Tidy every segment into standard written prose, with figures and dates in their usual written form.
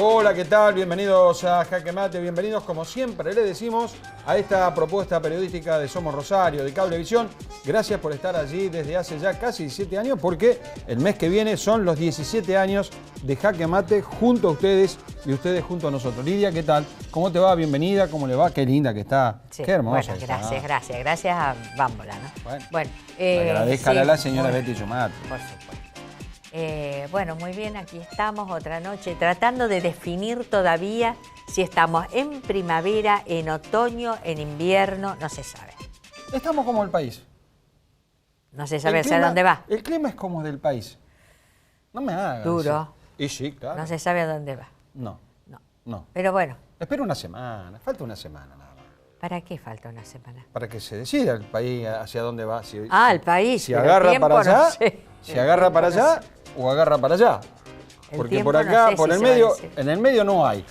Hola, ¿qué tal? Bienvenidos a Jaque Mate, bienvenidos como siempre le decimos a esta propuesta periodística de Somos Rosario, de Cablevisión. Gracias por estar allí desde hace ya casi 17 años, porque el mes que viene son los 17 años de Jaque Mate junto a ustedes y ustedes junto a nosotros. Lidia, ¿qué tal? ¿Cómo te va? Bienvenida, ¿cómo le va? Qué linda que está, sí, qué hermosa. Bueno, gracias a Bámbola, ¿no? Bueno, agradezcale a la señora Betty Yumate. Por supuesto. Bueno, muy bien, aquí estamos otra noche tratando de definir todavía si estamos en primavera, en otoño, en invierno, no se sabe. Estamos como el país. No se sabe hacia dónde va. El clima es como del país. No me hagas. Duro. Y sí, claro. No se sabe a dónde va. No. Pero bueno. Espera una semana, falta una semana nada más. ¿Para qué falta una semana? Para que se decida el país hacia dónde va. El país. Si agarra para allá, no sé. si agarra para allá o agarra para allá. Porque por acá, por el medio, en el medio no hay.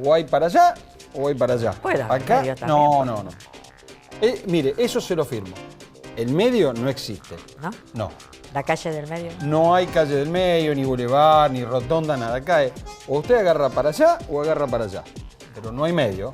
O hay para allá o hay para allá. Acá, no. Mire, eso se lo firmo. El medio no existe. ¿No? No. ¿La calle del medio? No hay calle del medio, ni bulevar, ni rotonda, nada. Acá es, o usted agarra para allá o agarra para allá. Pero no hay medio.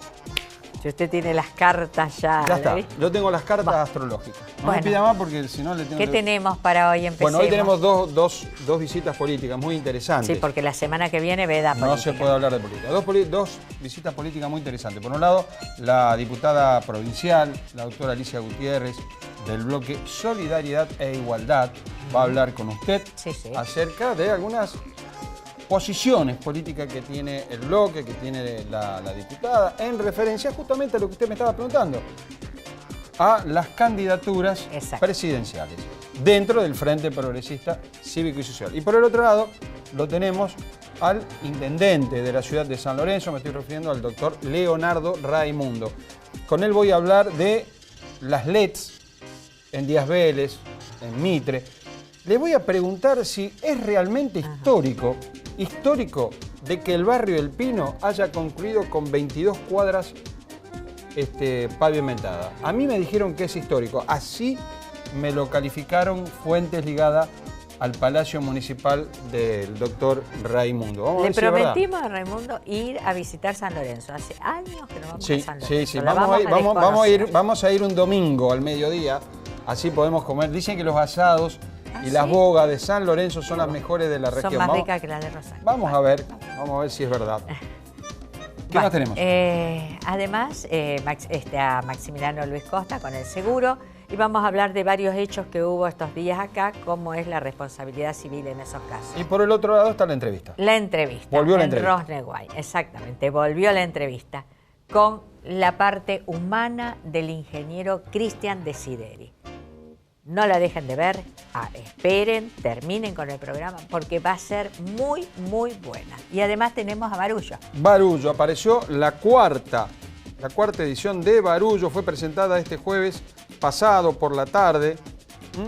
Si usted tiene las cartas ya... Ya está, yo tengo las cartas astrológicas. No me pida más porque si no le tengo... ¿Qué tenemos para hoy? Empecemos. Bueno, hoy tenemos dos visitas políticas muy interesantes. Sí, porque la semana que viene veda política. No se puede hablar de política. Dos visitas políticas muy interesantes. Por un lado, la diputada provincial, la doctora Alicia Gutiérrez, del bloque Solidaridad e Igualdad, va a hablar con usted acerca de algunas posiciones políticas que tiene el bloque, que tiene la diputada, en referencia justamente a lo que usted me estaba preguntando, a las candidaturas presidenciales dentro del Frente Progresista Cívico y Social. Y por el otro lado, lo tenemos al intendente de la ciudad de San Lorenzo, me estoy refiriendo al doctor Leonardo Raimundo. Con él voy a hablar de las LEDs en Díaz Vélez, en Mitre. Le voy a preguntar si es realmente histórico de que el barrio El Pino haya concluido con 22 cuadras pavimentadas. A mí me dijeron que es histórico. Así me lo calificaron fuentes ligadas al Palacio Municipal del doctor Raimundo. Le prometimos a Raimundo ir a visitar San Lorenzo. Hace años que no vamos a San Lorenzo. Sí. Vamos a ir un domingo al mediodía. Así podemos comer. Dicen que los asados y las bogas de San Lorenzo son las mejores de la región. Son más ricas que las de Rosario. Vamos a ver si es verdad. ¿Qué más tenemos? Además, a Maximiliano Luis Costa con el seguro. Y vamos a hablar de varios hechos que hubo estos días acá, cómo es la responsabilidad civil en esos casos. Y por el otro lado está la entrevista. La entrevista. Volvió la entrevista. En Rosneguay, exactamente. Volvió la entrevista con la parte humana del ingeniero Cristian Desideri. No la dejen de ver, esperen, terminen con el programa, porque va a ser muy, muy buena. Y además tenemos a Barullo. Barullo, apareció la cuarta edición de Barullo, fue presentada este jueves pasado por la tarde.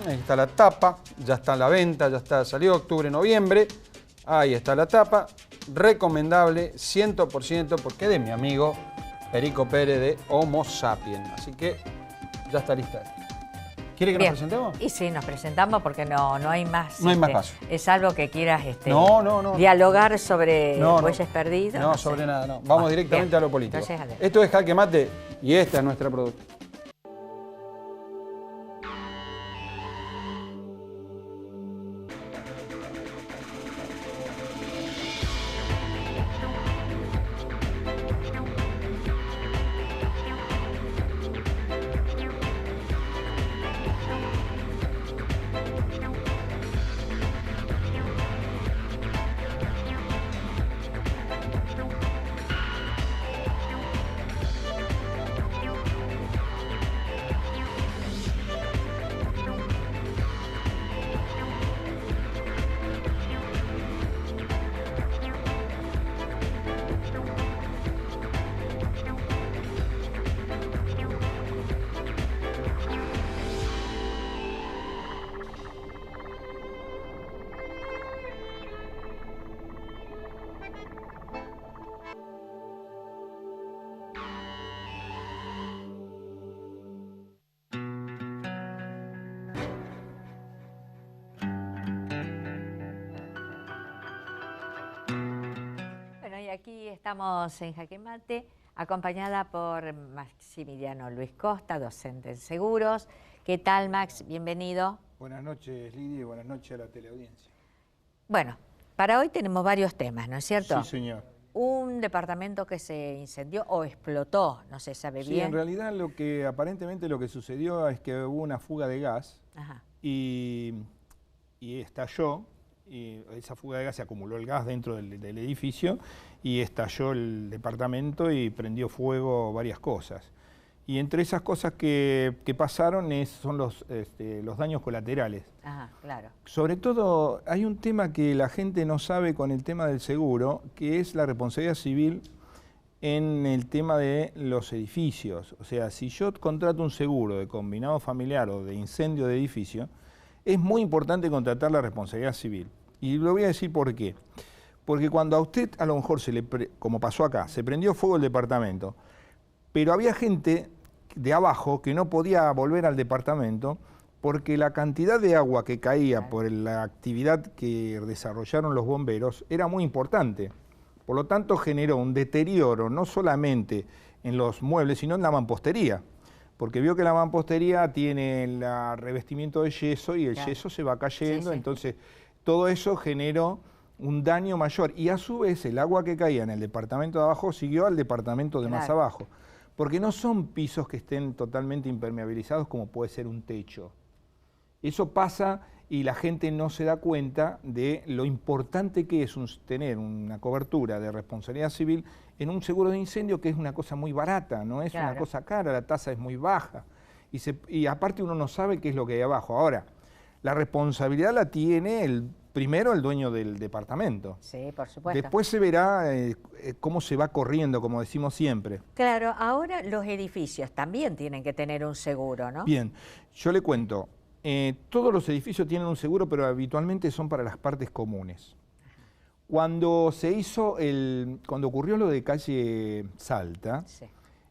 Ahí está la tapa, ya está a la venta, salió octubre, noviembre. Ahí está la tapa, recomendable 100% porque es de mi amigo Perico Pérez de Homo Sapiens. Así que ya está lista. ¿Quiere que nos presentemos? Y sí, nos presentamos porque no hay más. No hay más paso. Es algo que quieras no. dialogar sobre huellas perdidas. No, sobre nada, no. Vamos directamente a lo político. Entonces, esto es Jaque Mate y esta es nuestra producción. Estamos en Jaque Mate, acompañada por Maximiliano Luis Costa, docente en seguros. ¿Qué tal, Max? Bienvenido. Buenas noches, Lidia, y buenas noches a la teleaudiencia. Bueno, para hoy tenemos varios temas, ¿no es cierto? Sí, señor. Un departamento que se incendió o explotó, no se sabe bien. Sí, en realidad aparentemente lo que sucedió es que hubo una fuga de gas. Ajá. y estalló, y esa fuga de gas se acumuló el gas dentro del edificio y estalló el departamento y prendió fuego varias cosas. Y entre esas cosas que pasaron son los daños colaterales. Ajá, claro. Sobre todo hay un tema que la gente no sabe con el tema del seguro, que es la responsabilidad civil en el tema de los edificios. O sea, si yo contrato un seguro de combinado familiar o de incendio de edificio, es muy importante contratar la responsabilidad civil. Y lo voy a decir por qué. Porque cuando a usted a lo mejor como pasó acá, se prendió fuego el departamento, pero había gente de abajo que no podía volver al departamento porque la cantidad de agua que caía por la actividad que desarrollaron los bomberos era muy importante. Por lo tanto, generó un deterioro no solamente en los muebles, sino en la mampostería. Porque vio que la mampostería tiene el revestimiento de yeso y el yeso se va cayendo, entonces todo eso generó un daño mayor. Y a su vez el agua que caía en el departamento de abajo siguió al departamento de más abajo. Porque no son pisos que estén totalmente impermeabilizados como puede ser un techo. Eso pasa y la gente no se da cuenta de lo importante que es tener una cobertura de responsabilidad civil en un seguro de incendio, que es una cosa muy barata, no es una cosa cara, la tasa es muy baja. Y aparte uno no sabe qué es lo que hay abajo. Ahora, la responsabilidad la tiene primero el dueño del departamento. Sí, por supuesto. Después se verá cómo se va corriendo, como decimos siempre. Claro, ahora los edificios también tienen que tener un seguro, ¿no? Bien, yo le cuento. Todos los edificios tienen un seguro, pero habitualmente son para las partes comunes. Cuando ocurrió lo de calle Salta,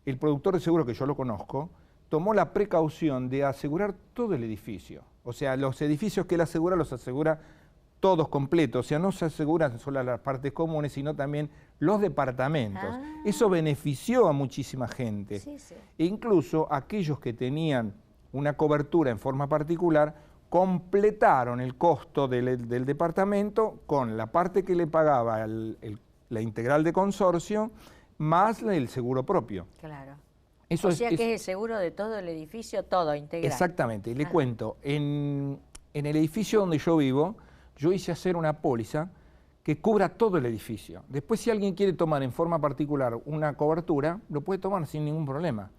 el productor de seguro, que yo lo conozco, tomó la precaución de asegurar todo el edificio. O sea, los edificios que él asegura, los asegura todos completos. O sea, no se aseguran solo las partes comunes, sino también los departamentos. Eso benefició a muchísima gente. E incluso aquellos que tenían una cobertura en forma particular, completaron el costo del departamento con la parte que le pagaba la integral de consorcio, más el seguro propio. Claro. Eso que es el seguro de todo el edificio, todo integral. Exactamente. Le cuento, en el edificio donde yo vivo, yo hice hacer una póliza que cubra todo el edificio. Después, si alguien quiere tomar en forma particular una cobertura, lo puede tomar sin ningún problema.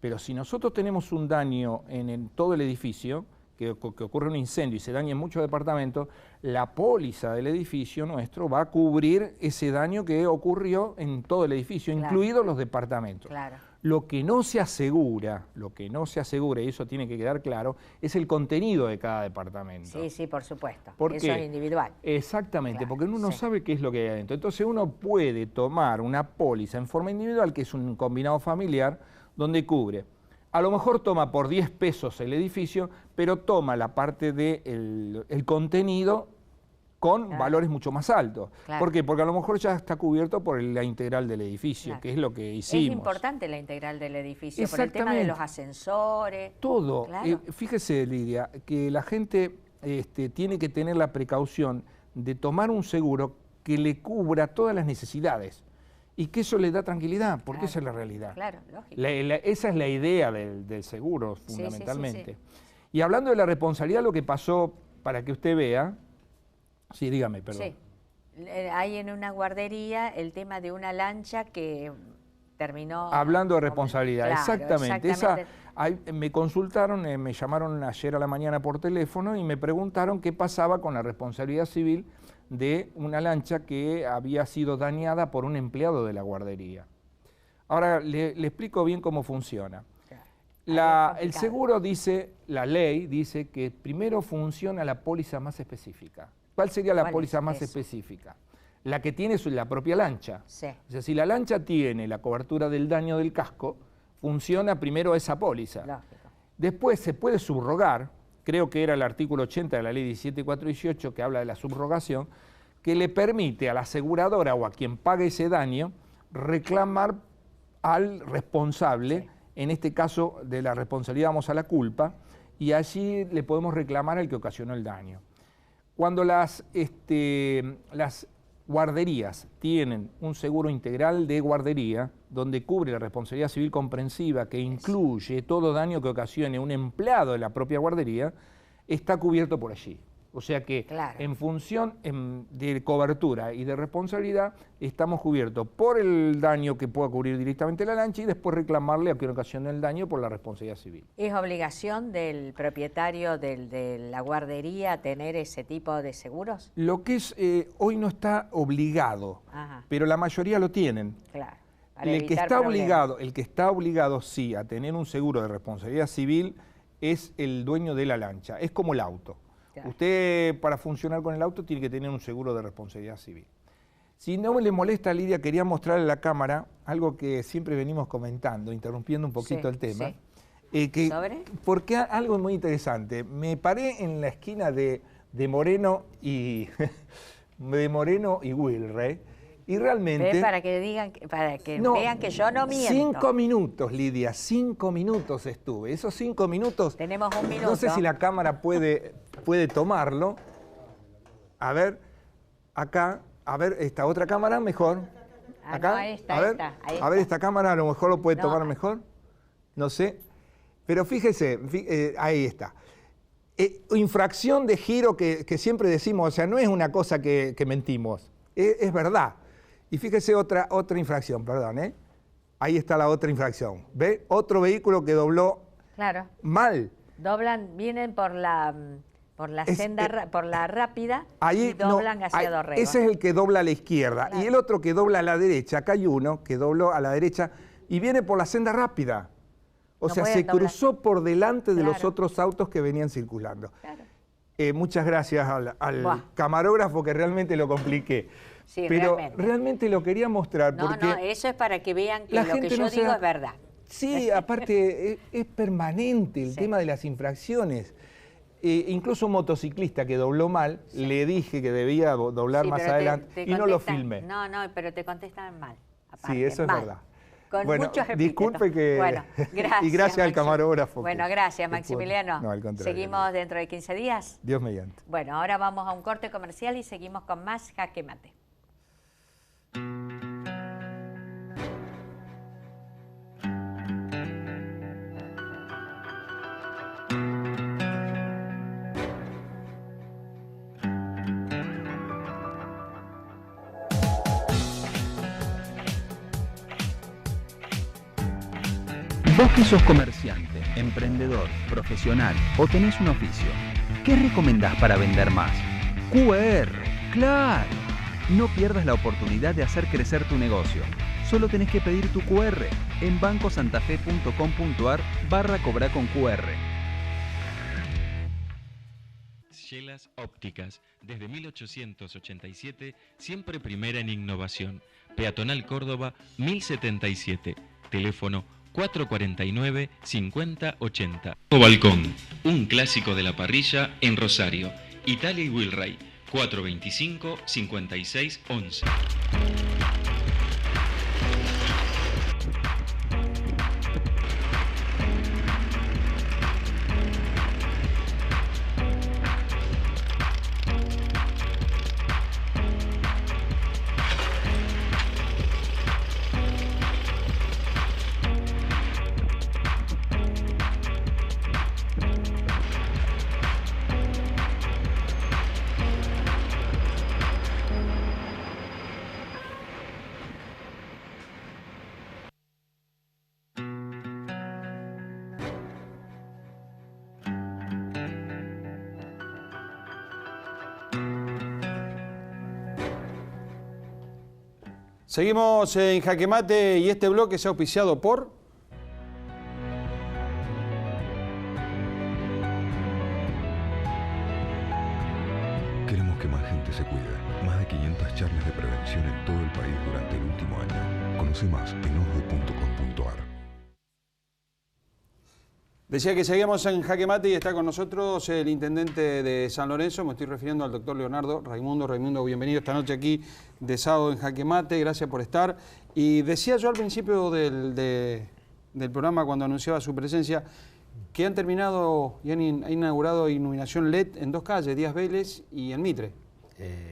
Pero si nosotros tenemos un daño en todo el edificio, que ocurre un incendio y se daña en muchos departamentos, la póliza del edificio nuestro va a cubrir ese daño que ocurrió en todo el edificio, incluidos los departamentos. Claro. Lo que no se asegura, y eso tiene que quedar claro, es el contenido de cada departamento. Sí, sí, por supuesto. ¿Por eso qué? Es individual. Exactamente, porque uno no sabe qué es lo que hay adentro. Entonces uno puede tomar una póliza en forma individual, que es un combinado familiar, donde cubre. A lo mejor toma por 10 pesos el edificio, pero toma la parte del contenido con valores mucho más altos. ¿Por qué? Porque a lo mejor ya está cubierto por la integral del edificio, que es lo que hicimos. Es importante la integral del edificio, por el tema de los ascensores. Todo. Fíjese, Lidia, que la gente tiene que tener la precaución de tomar un seguro que le cubra todas las necesidades. Y que eso le da tranquilidad, porque esa es la realidad. Claro, lógico. Esa es la idea del seguro, fundamentalmente. Y hablando de la responsabilidad, lo que pasó, para que usted vea... Sí, dígame, perdón. Sí, hay en una guardería el tema de una lancha que terminó... Hablando de responsabilidad, exactamente. Me consultaron, me llamaron ayer a la mañana por teléfono y me preguntaron qué pasaba con la responsabilidad civil de una lancha que había sido dañada por un empleado de la guardería. Ahora le explico bien cómo funciona. El seguro dice, la ley dice que primero funciona la póliza más específica. ¿Cuál sería la póliza más específica? La que tiene la propia lancha. O sea, si la lancha tiene la cobertura del daño del casco, funciona primero esa póliza. Lógico. Después se puede subrogar, creo que era el artículo 80 de la ley 17418 que habla de la subrogación, que le permite a la aseguradora o a quien pague ese daño reclamar al responsable, en este caso de la responsabilidad vamos a la culpa, y allí le podemos reclamar al que ocasionó el daño. Cuando las guarderías tienen un seguro integral de guardería, donde cubre la responsabilidad civil comprensiva, que incluye todo daño que ocasione un empleado de la propia guardería, está cubierto por allí. O sea que en función de cobertura y de responsabilidad estamos cubiertos por el daño que pueda cubrir directamente la lancha y después reclamarle a quien ocasione el daño por la responsabilidad civil. ¿Es obligación del propietario de la guardería tener ese tipo de seguros? Lo que es, hoy no está obligado, pero la mayoría lo tienen. Claro. El que está obligado sí a tener un seguro de responsabilidad civil es el dueño de la lancha, es como el auto. Claro. Usted, para funcionar con el auto, tiene que tener un seguro de responsabilidad civil. Si no le molesta, Lidia, quería mostrarle a la cámara algo que siempre venimos comentando, interrumpiendo un poquito el tema. Porque algo muy interesante. Me paré en la esquina de Moreno y Wilray, y realmente... Para que digan, vean que yo no miento. 5 minutos, Lidia, 5 minutos estuve. Esos 5 minutos... Tenemos un minuto. No sé si la cámara puede tomarlo. A ver, acá, a ver, esta otra cámara, mejor. Acá, no, ahí está, a ver, esta cámara a lo mejor lo puede tomar mejor. No sé. Pero fíjese, ahí está. Infracción de giro que siempre decimos, o sea, no es una cosa que mentimos, es verdad. Y fíjese otra infracción, perdón, ¿eh? Ahí está la otra infracción. ¿Ve? Otro vehículo que dobló mal. Vienen por la senda, por la rápida, y doblan hacia Dorrego. Ese es el que dobla a la izquierda. Claro. Y el otro que dobla a la derecha. Acá hay uno que dobló a la derecha y viene por la senda rápida. O sea, se cruzó por delante de los otros autos que venían circulando. Claro. Muchas gracias al camarógrafo, que realmente lo compliqué. Sí, pero realmente lo quería mostrar. Porque eso es para que vean que lo que yo digo es verdad. Sí, aparte es permanente el tema de las infracciones. Incluso un motociclista que dobló mal, le dije que debía doblar más adelante y no lo filmé. No, pero te contestan mal. Aparte, sí, eso es verdad. Con muchos epítetos. Disculpe que... Bueno, gracias. Y gracias al camarógrafo. Bueno, gracias, Maximiliano. No, al contrario. ¿Seguimos dentro de 15 días? Dios mediante. Bueno, ahora vamos a un corte comercial y seguimos con más Jaque Mate. Vos que sos comerciante, emprendedor, profesional o tenés un oficio, ¿qué recomendás para vender más? QR, claro. No pierdas la oportunidad de hacer crecer tu negocio. Solo tenés que pedir tu QR en bancosantafe.com.ar/cobra con QR. Chelas Ópticas, desde 1887, siempre primera en innovación. Peatonal Córdoba, 1077. Teléfono 449-5080. Balcón, un clásico de la parrilla en Rosario. Italia y Wilray, 425-5611. Seguimos en Jaque Mate y este bloque se ha auspiciado por... Queremos que más gente se cuide. Más de 500 charlas de prevención en todo el país durante el último año. Conoce más en osde.com.ar. Decía que seguíamos en Jaque Mate y está con nosotros el intendente de San Lorenzo, me estoy refiriendo al doctor Leonardo Raimundo. Raimundo, bienvenido esta noche aquí de sábado en Jaque Mate, gracias por estar. Y decía yo al principio del programa, cuando anunciaba su presencia, que han terminado y han inaugurado iluminación LED en 2 calles, Díaz Vélez y en Mitre.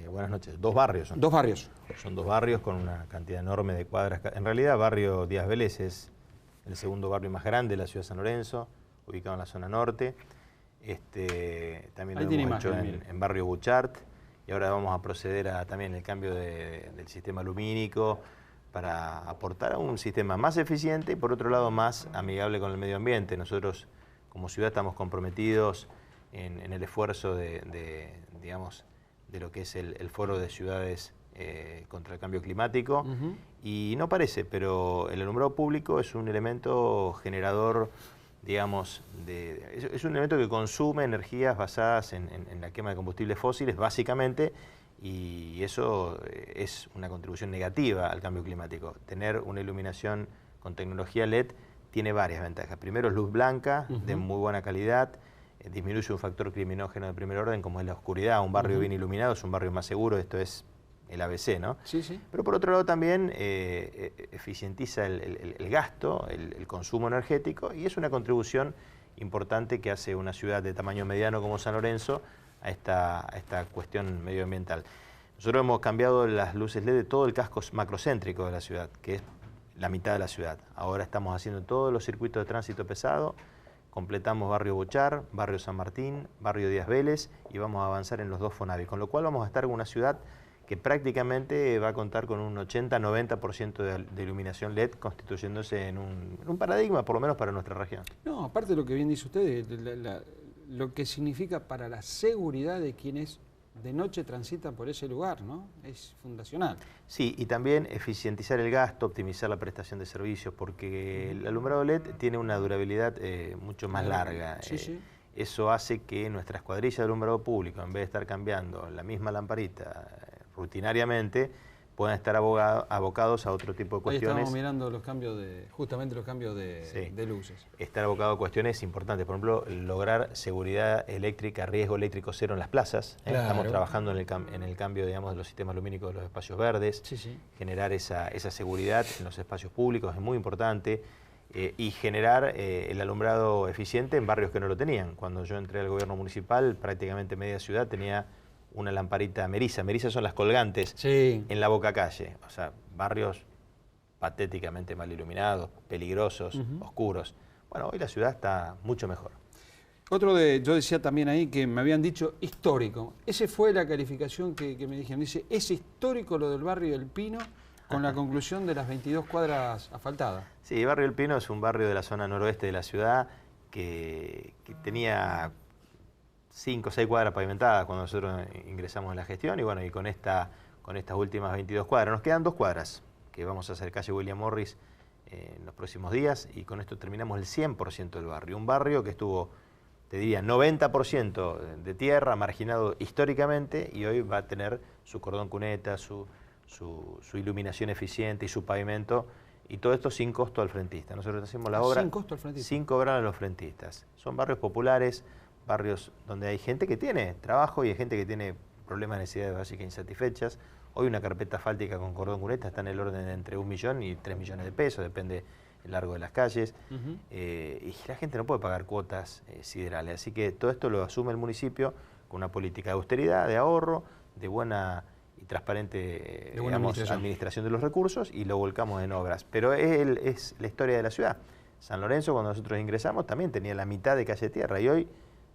Buenas noches. 2 barrios son. 2 barrios. Son 2 barrios con una cantidad enorme de cuadras. En realidad, barrio Díaz Vélez es el segundo barrio más grande de la ciudad de San Lorenzo, ubicado en la zona norte. También lo hemos hecho en barrio Buchart, y ahora vamos a proceder a también el cambio del sistema lumínico para aportar a un sistema más eficiente y por otro lado más amigable con el medio ambiente. Nosotros como ciudad estamos comprometidos en el esfuerzo digamos, de lo que es el Foro de Ciudades contra el Cambio Climático. Y no parece, pero el alumbrado público es un elemento generador, digamos, es un elemento que consume energías basadas en la quema de combustibles fósiles, básicamente, y eso es una contribución negativa al cambio climático. Tener una iluminación con tecnología LED tiene varias ventajas. Primero, es luz blanca, de muy buena calidad, disminuye un factor criminógeno de primer orden como es la oscuridad. Un barrio bien iluminado es un barrio más seguro, esto es el ABC, ¿no? Sí, sí. Pero por otro lado también eficientiza el gasto, el consumo energético, y es una contribución importante que hace una ciudad de tamaño mediano como San Lorenzo a esta cuestión medioambiental. Nosotros hemos cambiado las luces LED de todo el casco macrocéntrico de la ciudad, que es la mitad de la ciudad. Ahora estamos haciendo todos los circuitos de tránsito pesado, completamos barrio Buchar, barrio San Martín, barrio Díaz Vélez, y vamos a avanzar en los 2 Fonavi, con lo cual vamos a estar en una ciudad que prácticamente va a contar con un 80-90% de iluminación LED, constituyéndose en un paradigma, por lo menos para nuestra región. No, aparte de lo que bien dice usted, lo que significa para la seguridad de quienes de noche transitan por ese lugar, ¿no? Es fundacional. Sí, y también eficientizar el gasto, optimizar la prestación de servicios, porque el alumbrado LED tiene una durabilidad mucho más larga. Sí, sí. Eso hace que nuestras cuadrillas de alumbrado público, en vez de estar cambiando la misma lamparita rutinariamente, puedan estar abocados a otro tipo de cuestiones. Ahí estamos mirando justamente los cambios de luces. Estar abocado a cuestiones importantes, por ejemplo, lograr seguridad eléctrica, riesgo eléctrico cero en las plazas. Claro. Estamos trabajando en el cambio, digamos, de los sistemas lumínicos de los espacios verdes. Sí, sí. Generar esa seguridad en los espacios públicos es muy importante. Y generar el alumbrado eficiente en barrios que no lo tenían. Cuando yo entré al gobierno municipal, prácticamente media ciudad tenía una lamparita Meriza. Meriza son las colgantes en la boca calle. O sea, barrios patéticamente mal iluminados, peligrosos, oscuros. Bueno, hoy la ciudad está mucho mejor. Yo decía también ahí que me habían dicho histórico. Esa fue la calificación que me dijeron. Dice, es histórico lo del barrio del Pino, con la conclusión de las 22 cuadras asfaltadas. Sí, Barrio El Pino es un barrio de la zona noroeste de la ciudad que tenía 5 o 6 cuadras pavimentadas cuando nosotros ingresamos en la gestión, y bueno, y con estas últimas 22 cuadras. Nos quedan 2 cuadras, que vamos a hacer calle William Morris en los próximos días, y con esto terminamos el 100% del barrio. Un barrio que estuvo, te diría, 90% de tierra, marginado históricamente, y hoy va a tener su cordón cuneta, su iluminación eficiente y su pavimento, y todo esto sin costo al frentista. Nosotros hacemos la obra sin costo al frentista, sin cobrar a los frentistas. Son barrios populares, barrios donde hay gente que tiene trabajo y hay gente que tiene problemas, necesidades básicas insatisfechas. Hoy una carpeta asfáltica con cordón cuneta está en el orden de entre 1 millón y 3 millones de pesos, depende el largo de las calles. Y la gente no puede pagar cuotas siderales, así que todo esto lo asume el municipio con una política de austeridad, de ahorro, de buena y transparente administración de los recursos, y lo volcamos en obras. Pero es la historia de la ciudad. San Lorenzo, cuando nosotros ingresamos, también tenía la mitad de calle tierra, y hoy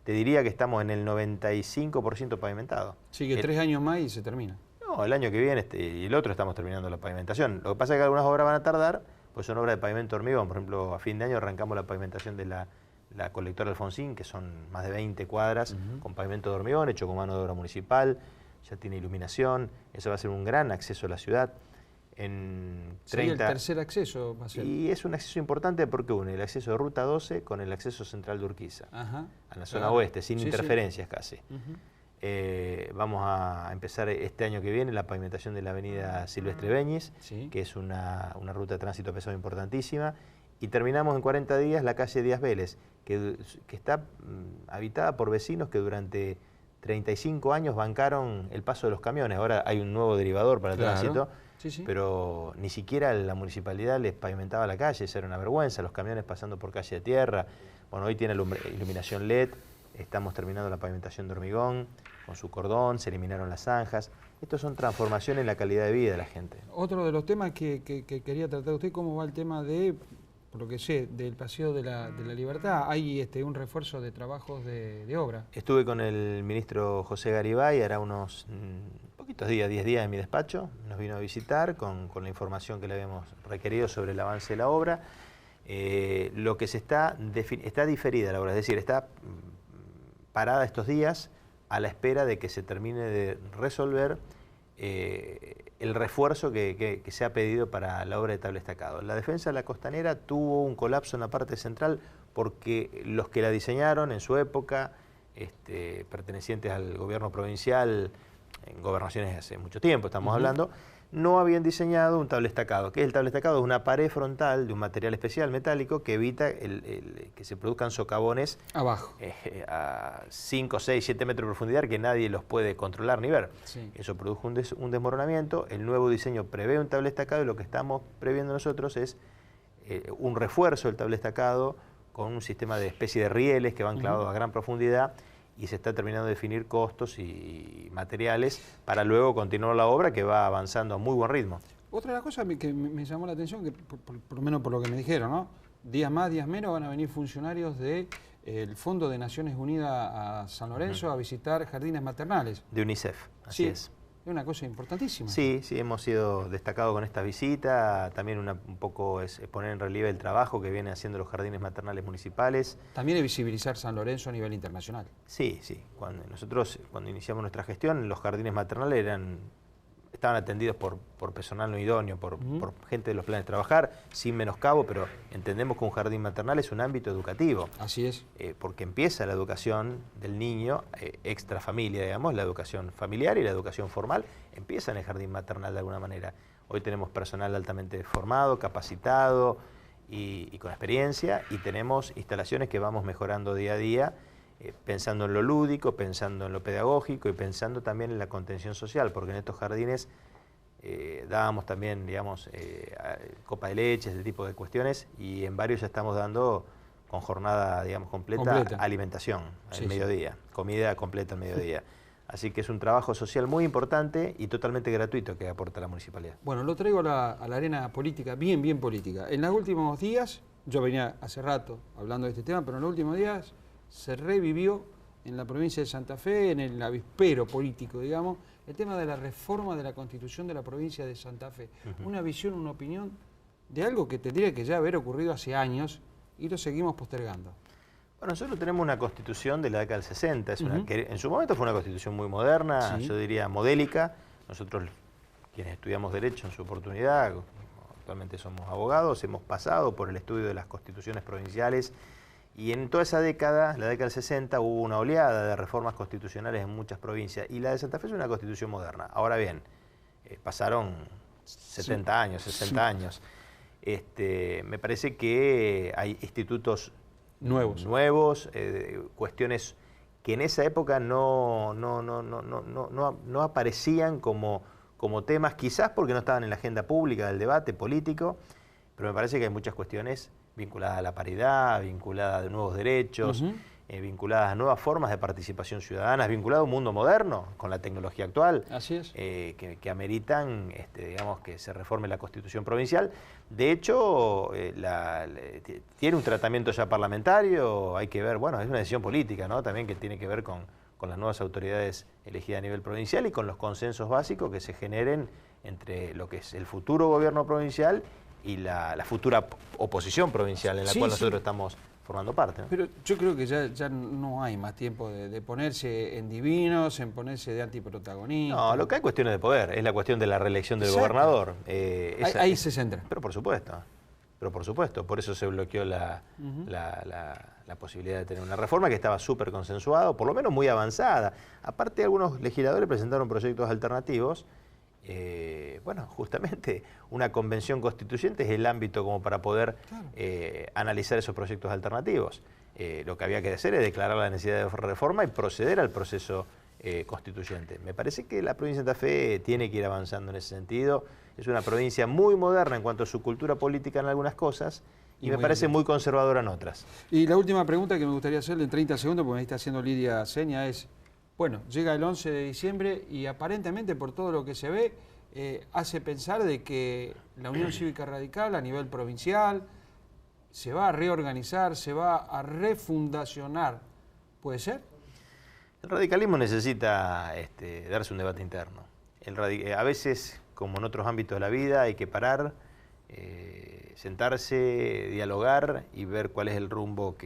te diría que estamos en el 95% pavimentado. Sí, que 3 años más y se termina. No, el año que viene y el otro estamos terminando la pavimentación. Lo que pasa es que algunas obras van a tardar, pues son obras de pavimento hormigón. Por ejemplo, a fin de año arrancamos la pavimentación de la colectora Alfonsín, que son más de 20 cuadras con pavimento de hormigón, hecho con mano de obra municipal, ya tiene iluminación. Eso va a ser un gran acceso a la ciudad. Sería el tercer acceso va a ser. Y es un acceso importante porque une el acceso de Ruta 12 con el acceso central de Urquiza, a la zona oeste, sin interferencias casi. Vamos a empezar este año que viene la pavimentación de la avenida Silvestre Beñiz, que es una ruta de tránsito pesado importantísima, y terminamos en 40 días la calle Díaz Vélez, que está habitada por vecinos que durante 35 años bancaron el paso de los camiones. Ahora hay un nuevo derivador para el tránsito, pero ni siquiera la municipalidad les pavimentaba la calle, eso era una vergüenza, los camiones pasando por calle de tierra. Bueno, hoy tiene iluminación LED, estamos terminando la pavimentación de hormigón, con su cordón, se eliminaron las zanjas. Estos son transformaciones en la calidad de vida de la gente. Otro de los temas que quería tratar usted, ¿cómo va el tema de, por lo que sé, del Paseo de la Libertad? Hay un refuerzo de trabajos de obra. Estuve con el ministro José Garibay, hará unos poquitos días, 10 días en mi despacho, nos vino a visitar con la información que le habíamos requerido sobre el avance de la obra. Lo que está diferida la obra, es decir, está parada estos días a la espera de que se termine de resolver el refuerzo que se ha pedido para la obra de tablestacado. La defensa de la costanera tuvo un colapso en la parte central porque los que la diseñaron en su época, pertenecientes al gobierno provincial, en gobernaciones hace mucho tiempo estamos hablando, no habían diseñado un tablestacado. ¿Qué es el tablestacado? Es una pared frontal de un material especial metálico que evita que se produzcan socavones abajo a 5, 6, 7 metros de profundidad que nadie los puede controlar ni ver. Sí. Eso produjo un desmoronamiento. El nuevo diseño prevé un tablestacado y lo que estamos previendo nosotros es un refuerzo del tablestacado con un sistema de especie de rieles que van clavados a gran profundidad, y se está terminando de definir costos y materiales para luego continuar la obra, que va avanzando a muy buen ritmo. Otra de las cosas que me llamó la atención, que por lo menos por lo que me dijeron, ¿no? Días más, días menos van a venir funcionarios del Fondo de Naciones Unidas a San Lorenzo a visitar jardines maternales. De UNICEF, así es. Es una cosa importantísima. Sí, hemos sido destacados con esta visita. También un poco es poner en relieve el trabajo que vienen haciendo los jardines maternales municipales. También es visibilizar San Lorenzo a nivel internacional. Sí. Nosotros, cuando iniciamos nuestra gestión, los jardines maternales estaban atendidos por personal no idóneo, por gente de los planes de trabajar, sin menoscabo, pero entendemos que un jardín maternal es un ámbito educativo. Así es. Porque empieza la educación del niño, extra familia, digamos, la educación familiar y la educación formal, empieza en el jardín maternal de alguna manera. Hoy tenemos personal altamente formado, capacitado y con experiencia, y tenemos instalaciones que vamos mejorando día a día, pensando en lo lúdico, pensando en lo pedagógico y pensando también en la contención social, porque en estos jardines dábamos también, digamos, copa de leche, ese tipo de cuestiones, y en varios ya estamos dando con jornada, digamos, completa. Alimentación al mediodía, comida completa al mediodía. Así que es un trabajo social muy importante y totalmente gratuito que aporta la municipalidad. Bueno, lo traigo a la arena política, bien política. En los últimos días, yo venía hace rato hablando de este tema, pero en los últimos días se revivió en la provincia de Santa Fe, en el avispero político, digamos, el tema de la reforma de la Constitución de la provincia de Santa Fe. Una visión, una opinión de algo que tendría que ya haber ocurrido hace años y lo seguimos postergando. Bueno, nosotros tenemos una constitución de la década del 60, que en su momento fue una constitución muy moderna, yo diría modélica. Nosotros, quienes estudiamos Derecho en su oportunidad, actualmente somos abogados, hemos pasado por el estudio de las constituciones provinciales. Y en toda esa década, la década del 60, hubo una oleada de reformas constitucionales en muchas provincias. Y la de Santa Fe es una constitución moderna. Ahora bien, pasaron 70 años, 60 años. Me parece que hay institutos nuevos, cuestiones que en esa época no aparecían como temas, quizás porque no estaban en la agenda pública del debate político, pero me parece que hay muchas cuestiones vinculadas a la paridad, vinculadas a nuevos derechos, vinculadas a nuevas formas de participación ciudadana, vinculadas a un mundo moderno con la tecnología actual. Así es. Que ameritan, digamos, que se reforme la Constitución provincial. De hecho, tiene un tratamiento ya parlamentario, hay que ver, bueno, es una decisión política, ¿no? También que tiene que ver con las nuevas autoridades elegidas a nivel provincial y con los consensos básicos que se generen entre lo que es el futuro gobierno provincial y la futura oposición provincial en la cual nosotros estamos formando parte, ¿no? Pero yo creo que ya no hay más tiempo de ponerse en divinos, en ponerse de antiprotagonista. No, lo que hay cuestiones de poder, es la cuestión de la reelección del gobernador. Ahí se centra. Pero por supuesto, por eso se bloqueó la posibilidad de tener una reforma que estaba súper consensuada, por lo menos muy avanzada. Aparte, algunos legisladores presentaron proyectos alternativos bueno, justamente una convención constituyente es el ámbito como para poder analizar esos proyectos alternativos. Lo que había que hacer es declarar la necesidad de reforma y proceder al proceso constituyente. Me parece que la provincia de Santa Fe tiene que ir avanzando en ese sentido. Es una provincia muy moderna en cuanto a su cultura política en algunas cosas y me parece muy conservadora en otras. Y la última pregunta que me gustaría hacerle en 30 segundos, porque me está haciendo Lidia seña, es, bueno, llega el 11 de diciembre y aparentemente por todo lo que se ve, hace pensar de que la Unión Cívica Radical a nivel provincial se va a reorganizar, se va a refundacionar. ¿Puede ser? El radicalismo necesita darse un debate interno. A veces, como en otros ámbitos de la vida, hay que parar, sentarse, dialogar y ver cuál es el rumbo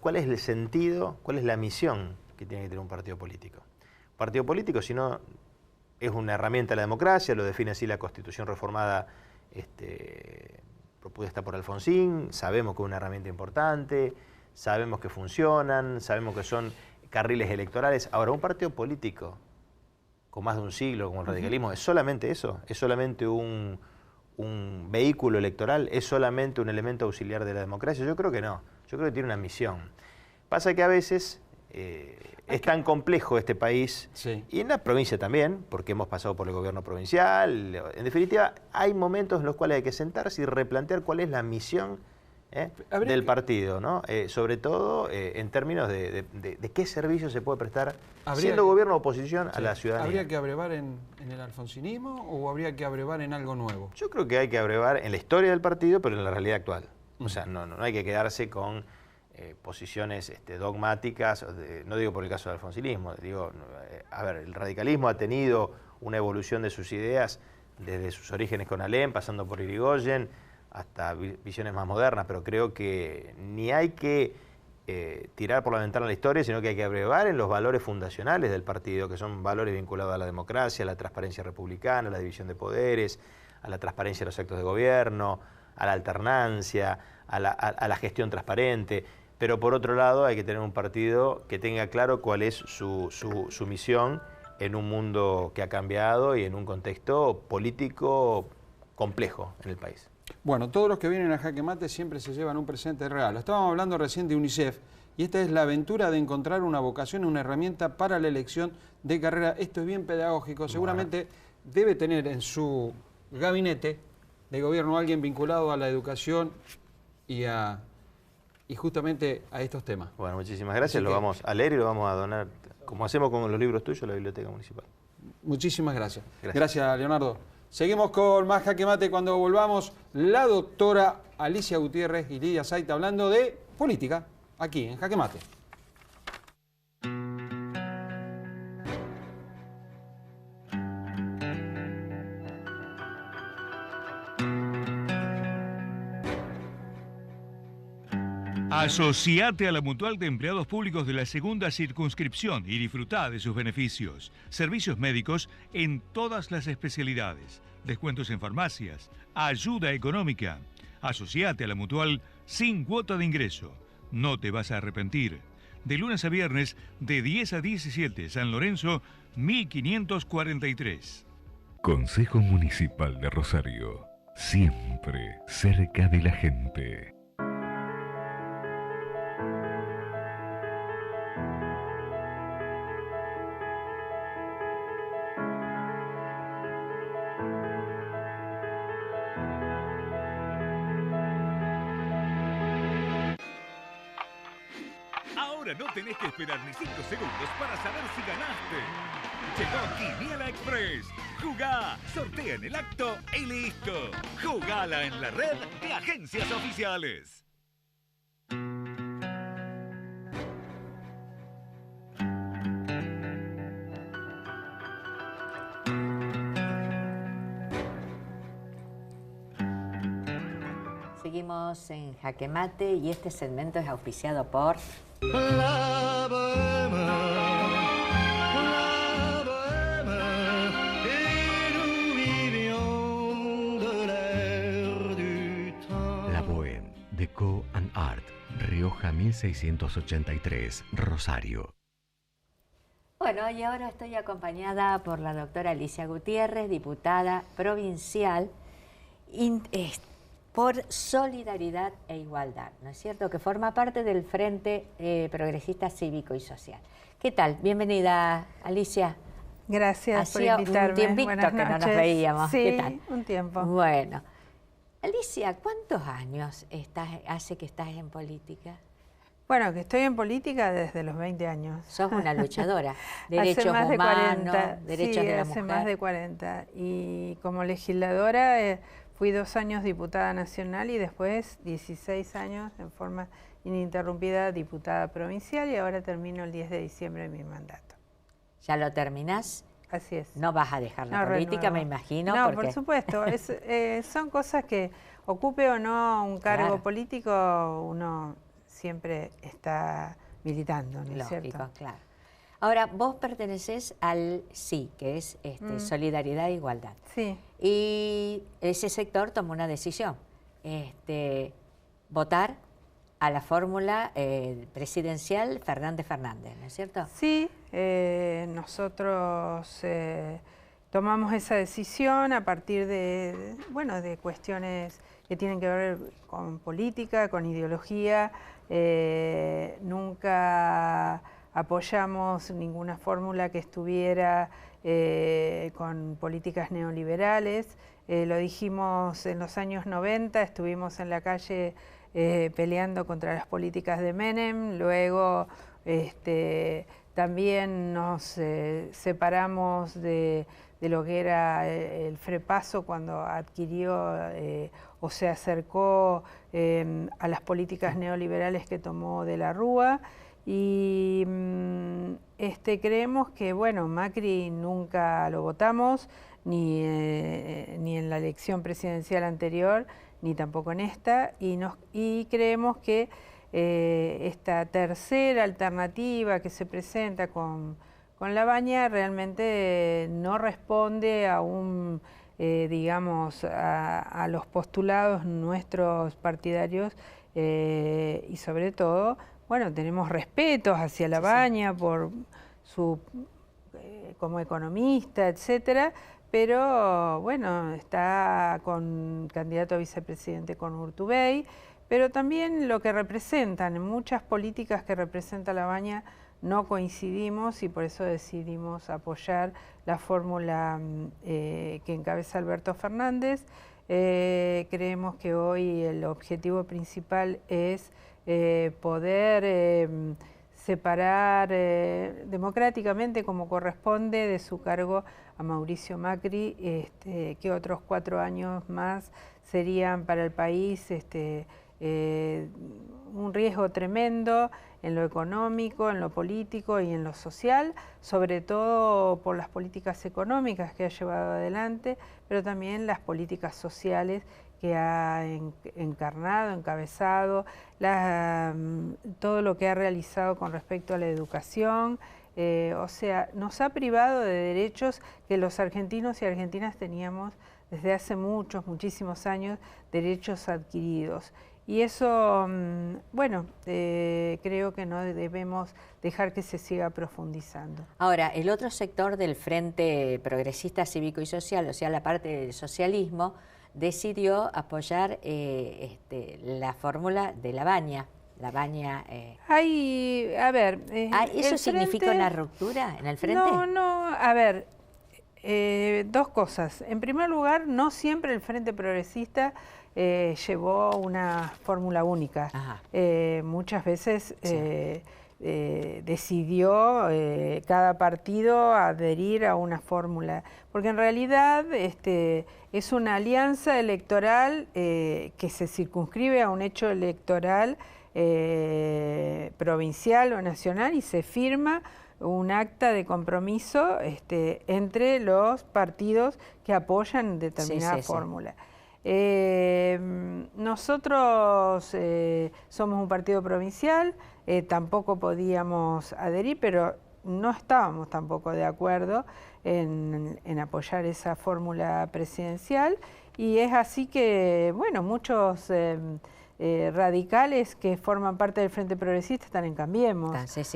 cuál es el sentido, cuál es la misión que tiene que tener un partido político. Un partido político, si no, es una herramienta de la democracia, lo define así la Constitución reformada propuesta por Alfonsín, sabemos que es una herramienta importante, sabemos que funcionan, sabemos que son carriles electorales. Ahora, un partido político con más de un siglo, como el radicalismo, ¿es solamente eso? ¿Es solamente un vehículo electoral? ¿Es solamente un elemento auxiliar de la democracia? Yo creo que no. Yo creo que tiene una misión. Pasa que a veces es tan complejo este país, y en la provincia también, porque hemos pasado por el gobierno provincial. En definitiva, hay momentos en los cuales hay que sentarse y replantear cuál es la misión del partido, ¿no? Sobre todo en términos de qué servicio se puede prestar siendo gobierno o oposición a la ciudadanía. ¿Habría que abrevar en el alfonsinismo o habría que abrevar en algo nuevo? Yo creo que hay que abrevar en la historia del partido, pero en la realidad actual. O sea, no hay que quedarse con posiciones dogmáticas, no digo por el caso del alfonsinismo, digo, a ver, el radicalismo ha tenido una evolución de sus ideas desde sus orígenes con Alem, pasando por Irigoyen, hasta visiones más modernas, pero creo que ni hay que tirar por la ventana la historia, sino que hay que abrevar en los valores fundacionales del partido, que son valores vinculados a la democracia, a la transparencia republicana, a la división de poderes, a la transparencia de los actos de gobierno, a la alternancia, a la gestión transparente. Pero por otro lado hay que tener un partido que tenga claro cuál es su misión en un mundo que ha cambiado y en un contexto político complejo en el país. Bueno, todos los que vienen a Jaque Mate siempre se llevan un presente regalo. Estábamos hablando recién de UNICEF y esta es la aventura de encontrar una vocación, una herramienta para la elección de carrera. Esto es bien pedagógico. Seguramente debe tener en su gabinete de gobierno alguien vinculado a la educación y justamente a estos temas. Bueno, muchísimas gracias. Lo vamos a leer y lo vamos a donar, como hacemos con los libros tuyos, a la Biblioteca Municipal. Muchísimas gracias. Gracias, Leonardo. Seguimos con más Jaque Mate cuando volvamos. La doctora Alicia Gutiérrez y Lidia Zaita hablando de política, aquí en Jaque Mate. Asociate a la Mutual de Empleados Públicos de la Segunda Circunscripción y disfrutá de sus beneficios. Servicios médicos en todas las especialidades. Descuentos en farmacias. Ayuda económica. Asociate a la Mutual sin cuota de ingreso. No te vas a arrepentir. De lunes a viernes, de 10 a 17, San Lorenzo, 1543. Consejo Municipal de Rosario. Siempre cerca de la gente. No tenés que esperar ni 5 segundos para saber si ganaste. Llegó Quiniela Express. Jugá, sortea en el acto y listo. Jugala en la red de agencias oficiales. Seguimos en Jaque Mate y este segmento es auspiciado por... La Bohème, et nous vivions de l'air du temps. La Bohème, Deco and Art, Rioja 1683, Rosario. Bueno, y ahora estoy acompañada por la doctora Alicia Gutiérrez, diputada provincial por Solidaridad e Igualdad, ¿no es cierto?, que forma parte del Frente Progresista Cívico y Social. ¿Qué tal? Bienvenida, Alicia. Gracias por invitarme. invitarme. Un tiempito Buenas que no nos noches. veíamos. Sí, ¿Qué tal? un tiempo. Bueno, Alicia, ¿cuántos años hace que estás en política? Bueno, que estoy en política desde los 20 años. Sos una luchadora. Derechos hace más de humanos, 40, derechos sí, de la hace mujer. más de 40. Y como legisladora fui 2 años diputada nacional y después 16 años en forma ininterrumpida diputada provincial y ahora termino el 10 de diciembre mi mandato. ¿Ya lo terminás? Así es. No vas a dejar la política, me imagino. No, porque... por supuesto. Son cosas que, ocupe o no un cargo político, uno siempre está militando, ¿no es cierto? Claro. Ahora, vos pertenecés al SI, que es Solidaridad e Igualdad. Sí. Y ese sector tomó una decisión, votar a la fórmula presidencial Fernández-Fernández, ¿no es cierto? Sí, nosotros tomamos esa decisión a partir de cuestiones que tienen que ver con política, con ideología. Nunca apoyamos ninguna fórmula que estuviera con políticas neoliberales. Lo dijimos en los años 90, estuvimos en la calle peleando contra las políticas de Menem, luego también nos separamos de lo que era el Frepaso cuando adquirió o se acercó a las políticas neoliberales que tomó de la Rúa. Y creemos que, bueno, Macri nunca lo votamos, ni en la elección presidencial anterior, ni tampoco en esta, y creemos que esta tercera alternativa que se presenta con Labaña realmente no responde a a los postulados nuestros partidarios y sobre todo, bueno, tenemos respetos hacia Labaña por su como economista, etcétera, pero bueno, está con candidato a vicepresidente con Urtubey, pero también lo que representan, en muchas políticas que representa Labaña no coincidimos y por eso decidimos apoyar la fórmula que encabeza Alberto Fernández. Creemos que hoy el objetivo principal es poder separar democráticamente, como corresponde, de su cargo a Mauricio Macri, que otros 4 años más serían para el país un riesgo tremendo en lo económico, en lo político y en lo social, sobre todo por las políticas económicas que ha llevado adelante, pero también las políticas sociales que ha encarnado, encabezado, todo lo que ha realizado con respecto a la educación. O sea, nos ha privado de derechos que los argentinos y argentinas teníamos desde hace muchísimos años, derechos adquiridos. Y eso, bueno, creo que no debemos dejar que se siga profundizando. Ahora, el otro sector del Frente Progresista Cívico y Social, o sea, la parte del socialismo, decidió apoyar la fórmula de Labaña. ¿Eso significa una ruptura en el Frente? No, a ver, 2 cosas. En primer lugar, no siempre el Frente Progresista llevó una fórmula única. Muchas veces decidió cada partido adherir a una fórmula, porque en realidad es una alianza electoral que se circunscribe a un hecho electoral provincial o nacional y se firma un acta de compromiso entre los partidos que apoyan determinada fórmula. Nosotros somos un partido provincial, tampoco podíamos adherir, pero no estábamos tampoco de acuerdo en apoyar esa fórmula presidencial y es así que, bueno, muchos radicales que forman parte del Frente Progresista están en Cambiemos.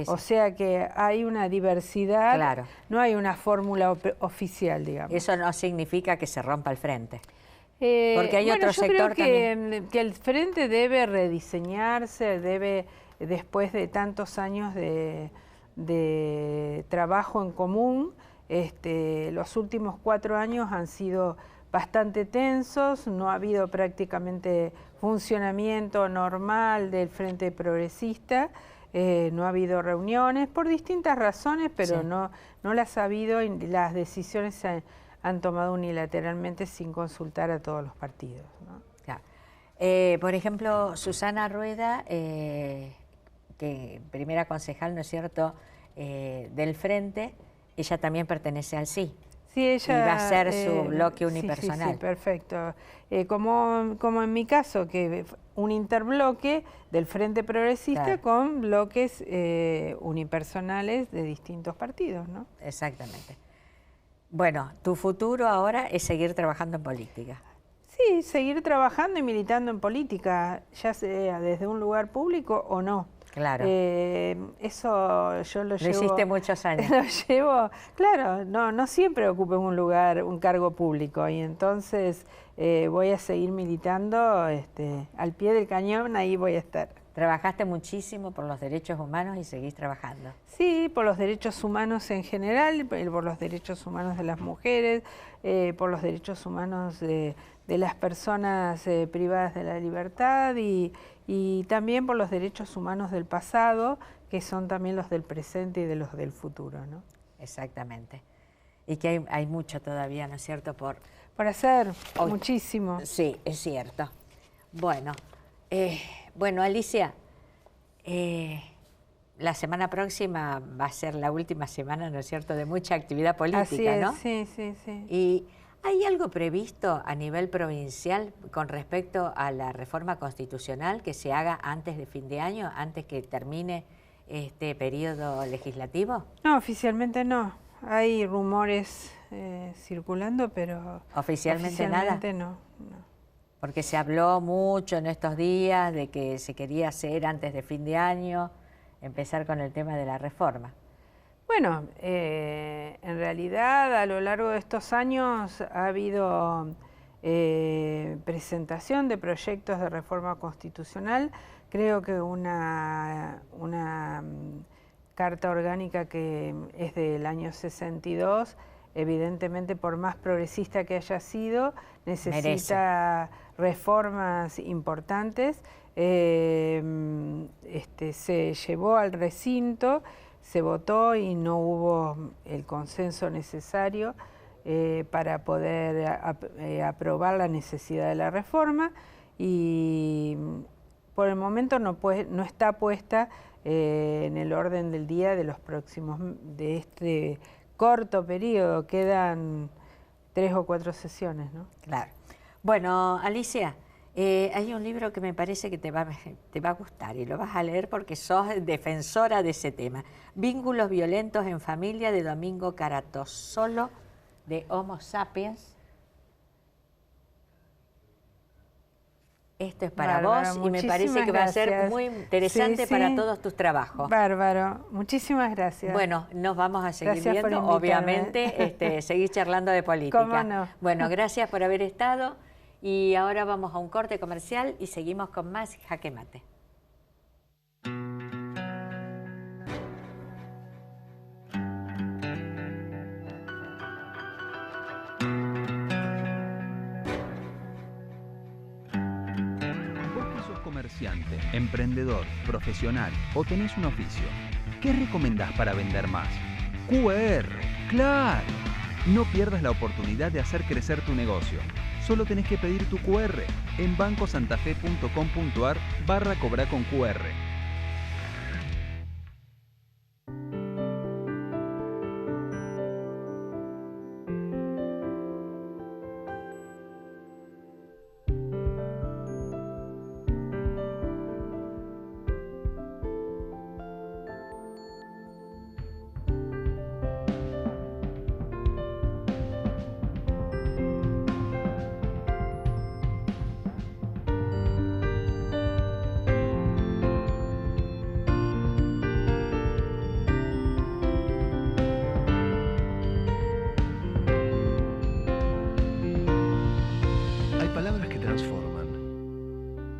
O sea que hay una diversidad, claro. No hay una fórmula oficial, digamos. Eso no significa que se rompa el Frente. Porque hay otro sector también. Que el Frente debe rediseñarse, debe, después de tantos años de trabajo en común, los últimos 4 años han sido bastante tensos, no ha habido prácticamente funcionamiento normal del Frente Progresista, no ha habido reuniones por distintas razones, pero no las ha habido y las decisiones se han tomado unilateralmente sin consultar a todos los partidos, ¿no? Claro. Por ejemplo, Susana Rueda, que primera concejal, ¿no es cierto?, del Frente, ella también pertenece al Sí. Sí, ella, y va a ser su bloque unipersonal. Sí, perfecto. Como en mi caso, que un interbloque del Frente Progresista, claro, con bloques unipersonales de distintos partidos, ¿no? Exactamente. Bueno, tu futuro ahora es seguir trabajando en política. Sí, seguir trabajando y militando en política, ya sea desde un lugar público o no. Claro. Eso yo lo llevo... hiciste muchos años. Lo llevo, claro, no siempre ocupé un cargo público, y entonces voy a seguir militando al pie del cañón, ahí voy a estar. Trabajaste muchísimo por los derechos humanos y seguís trabajando. Sí, por los derechos humanos en general, por los derechos humanos de las mujeres, por los derechos humanos de las personas privadas de la libertad y también por los derechos humanos del pasado, que son también los del presente y de los del futuro, ¿no? Exactamente. Y que hay mucho todavía, ¿no es cierto?, por hacer, muchísimo. Sí, es cierto. Bueno, Alicia, la semana próxima va a ser la última semana, ¿no es cierto?, de mucha actividad política, así es, ¿no? Sí. Y ¿hay algo previsto a nivel provincial con respecto a la reforma constitucional que se haga antes de fin de año, antes que termine este periodo legislativo? No, oficialmente no. Hay rumores circulando, pero oficialmente nada. No. Porque se habló mucho en estos días de que se quería hacer antes de fin de año, empezar con el tema de la reforma. Bueno, en realidad a lo largo de estos años ha habido presentación de proyectos de reforma constitucional. Creo que una carta orgánica que es del año 62, evidentemente por más progresista que haya sido, necesita reformas importantes. Se llevó al recinto, se votó y no hubo el consenso necesario para poder aprobar la necesidad de la reforma, y por el momento no está puesta en el orden del día de este corto periodo. Quedan 3 o 4 sesiones, ¿no? Claro. Bueno, Alicia, hay un libro que me parece que te va a gustar y lo vas a leer porque sos defensora de ese tema. Vínculos violentos en familia, de Domingo Caratosolo, de Homo Sapiens. Esto es para vos y me parece que va a ser muy interesante para todos tus trabajos. Bárbaro, muchísimas gracias. Bueno, nos vamos a seguir viendo, obviamente, seguir charlando de política. ¿Cómo no? Bueno, gracias por haber estado y ahora vamos a un corte comercial y seguimos con más Jaque Mate. Comerciante, emprendedor, profesional o tenés un oficio, ¿qué recomendás para vender más? QR, claro. No pierdas la oportunidad de hacer crecer tu negocio. Solo tenés que pedir tu QR en bancosantafe.com.ar/cobrar con QR.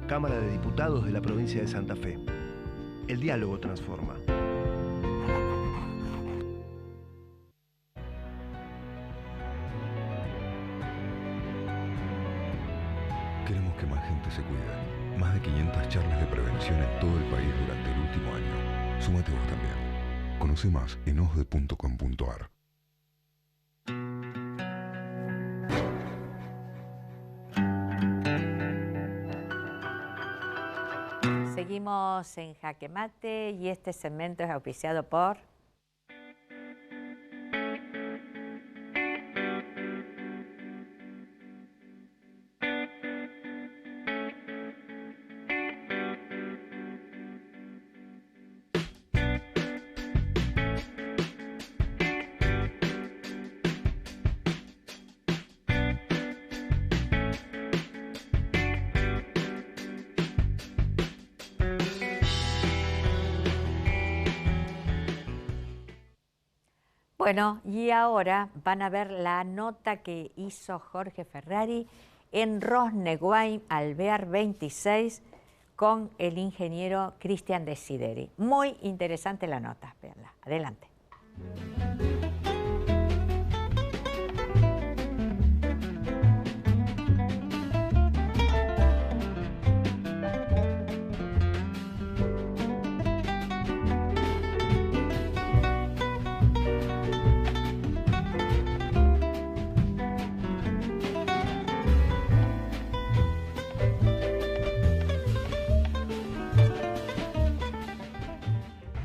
Cámara de Diputados de la provincia de Santa Fe. El diálogo transforma. Queremos que más gente se cuide. Más de 500 charlas de prevención en todo el país durante el último año. Súmate vos también. Conoce más en osde.com.ar. Seguimos en Jaque Mate y este segmento es auspiciado por... Bueno, y ahora van a ver la nota que hizo Jorge Ferrari en Rosneguay, Alvear 26, con el ingeniero Cristian Desideri. Muy interesante la nota, véanla. Adelante.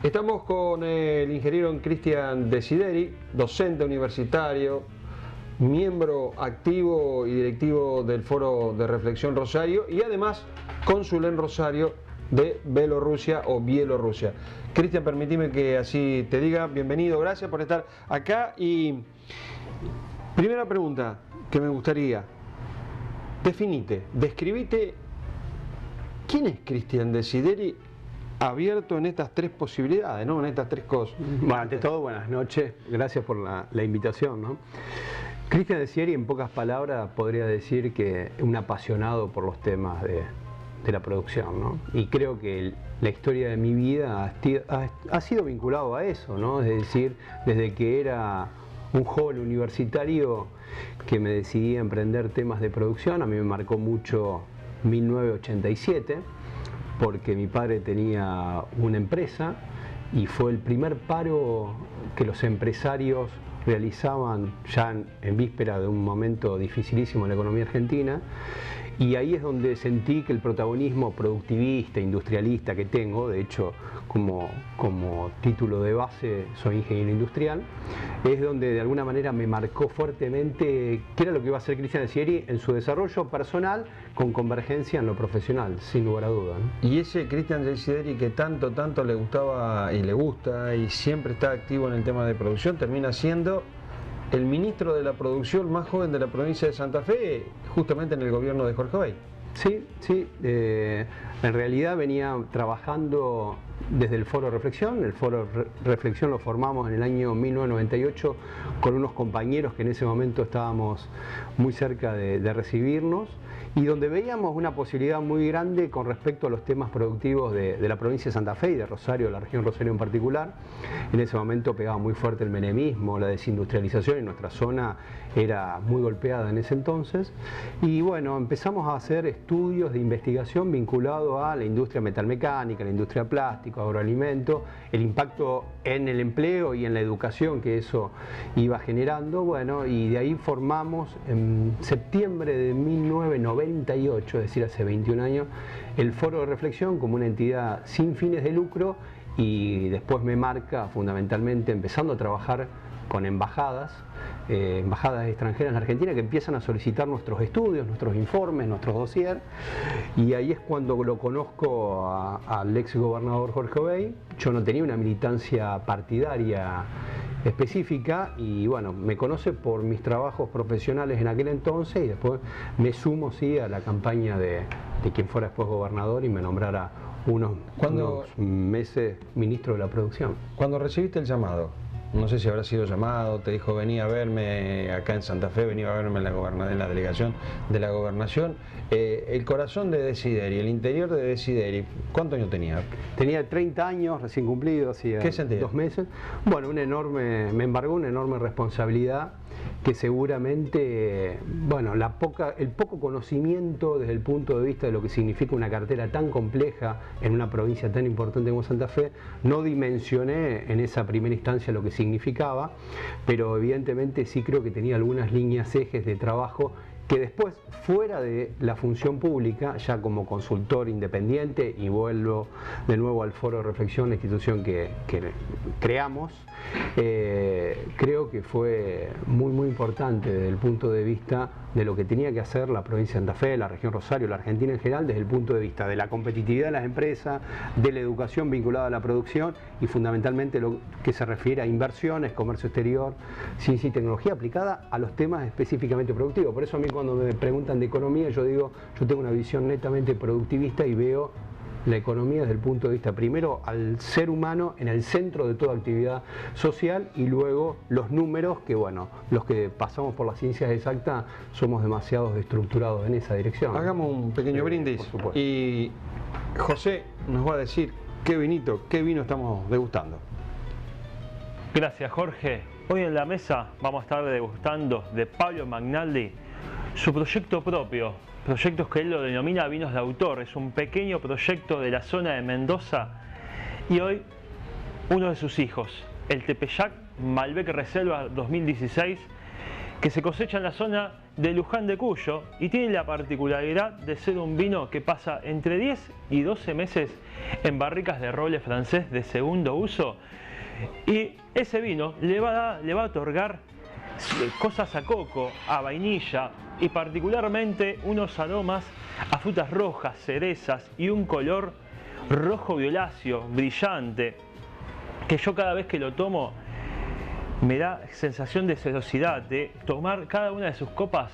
Estamos con el ingeniero Cristian Desideri, docente universitario, miembro activo y directivo del Foro de Reflexión Rosario y además cónsul en Rosario de Bielorrusia o Bielorrusia. Cristian, permitime que así te diga, bienvenido, gracias por estar acá. Y primera pregunta que me gustaría, describite, ¿quién es Cristian Desideri abierto en estas tres posibilidades, ¿no? En estas tres cosas? Bueno, ante todo, buenas noches, gracias por la invitación, ¿no? Cristian Desideri, en pocas palabras, podría decir que un apasionado por los temas de la producción, ¿no? Y creo que la historia de mi vida ha sido vinculado a eso, ¿no? Es decir, desde que era un joven universitario que me decidí a emprender temas de producción, a mí me marcó mucho 1987, porque mi padre tenía una empresa y fue el primer paro que los empresarios realizaban ya en víspera de un momento dificilísimo en la economía argentina, y ahí es donde sentí que el protagonismo productivista, industrialista que tengo, de hecho como título de base soy ingeniero industrial, es donde de alguna manera me marcó fuertemente qué era lo que iba a hacer Cristian Desideri en su desarrollo personal con convergencia en lo profesional, sin lugar a duda, ¿no? Y ese Cristian Desideri que tanto le gustaba y le gusta y siempre está activo en el tema de producción, termina siendo el ministro de la producción más joven de la provincia de Santa Fe, justamente en el gobierno de Jorge Bay. Sí, en realidad venía trabajando desde el Foro de Reflexión. El Foro de Reflexión lo formamos en el año 1998 con unos compañeros que en ese momento estábamos muy cerca de recibirnos, y donde veíamos una posibilidad muy grande con respecto a los temas productivos de la provincia de Santa Fe y de Rosario, la región Rosario en particular. En ese momento pegaba muy fuerte el menemismo, la desindustrialización, y nuestra zona era muy golpeada en ese entonces. Y bueno, empezamos a hacer estudios de investigación vinculados a la industria metalmecánica, la industria plástica, agroalimento, el impacto en el empleo y en la educación que eso iba generando. Bueno, y de ahí formamos en septiembre de 1998, es decir, hace 21 años, el Foro de Reflexión como una entidad sin fines de lucro, y después me marca fundamentalmente empezando a trabajar con embajadas extranjeras en Argentina que empiezan a solicitar nuestros estudios, nuestros informes, nuestros dossiers, y ahí es cuando lo conozco al ex gobernador Jorge Bay. Yo no tenía una militancia partidaria específica y bueno, me conoce por mis trabajos profesionales en aquel entonces, y después me sumo a la campaña de quien fuera después gobernador y me nombrara unos meses ministro de la producción. Cuando recibiste el llamado, no sé si habrá sido llamado, te dijo vení a verme acá en Santa Fe, vení a verme en la delegación de la gobernación. El corazón de Desideri, el interior de Desideri, ¿cuántos años tenía? Tenía 30 años recién cumplidos, hacía ¿Qué sentía? 2 meses. Bueno, me embargó una enorme responsabilidad que seguramente, bueno, el poco conocimiento desde el punto de vista de lo que significa una cartera tan compleja en una provincia tan importante como Santa Fe, no dimensioné en esa primera instancia lo que significaba, pero evidentemente sí creo que tenía algunas líneas ejes de trabajo que después, fuera de la función pública, ya como consultor independiente, y vuelvo de nuevo al Foro de Reflexión, la institución que creamos, creo que fue muy importante desde el punto de vista de lo que tenía que hacer la provincia de Santa Fe, la región Rosario, la Argentina en general, desde el punto de vista de la competitividad de las empresas, de la educación vinculada a la producción y fundamentalmente lo que se refiere a inversiones, comercio exterior, ciencia y tecnología aplicada a los temas específicamente productivos. Por eso a mí cuando me preguntan de economía, yo digo, yo tengo una visión netamente productivista y veo la economía desde el punto de vista, primero, al ser humano en el centro de toda actividad social y luego los números, que bueno, los que pasamos por las ciencias exactas somos demasiado estructurados en esa dirección. Hagamos un pequeño brindis y José nos va a decir qué vino estamos degustando. Gracias, Jorge. Hoy en la mesa vamos a estar degustando de Pablo Magnaldi su proyecto propio, proyectos que él lo denomina vinos de autor. Es un pequeño proyecto de la zona de Mendoza y hoy uno de sus hijos, el Tepeyac Malbec Reserva 2016, que se cosecha en la zona de Luján de Cuyo y tiene la particularidad de ser un vino que pasa entre 10 y 12 meses en barricas de roble francés de segundo uso, y ese vino le va a otorgar cosas a coco, a vainilla y particularmente unos aromas a frutas rojas, cerezas y un color rojo violáceo, brillante, que yo cada vez que lo tomo me da sensación de sedosidad, de tomar cada una de sus copas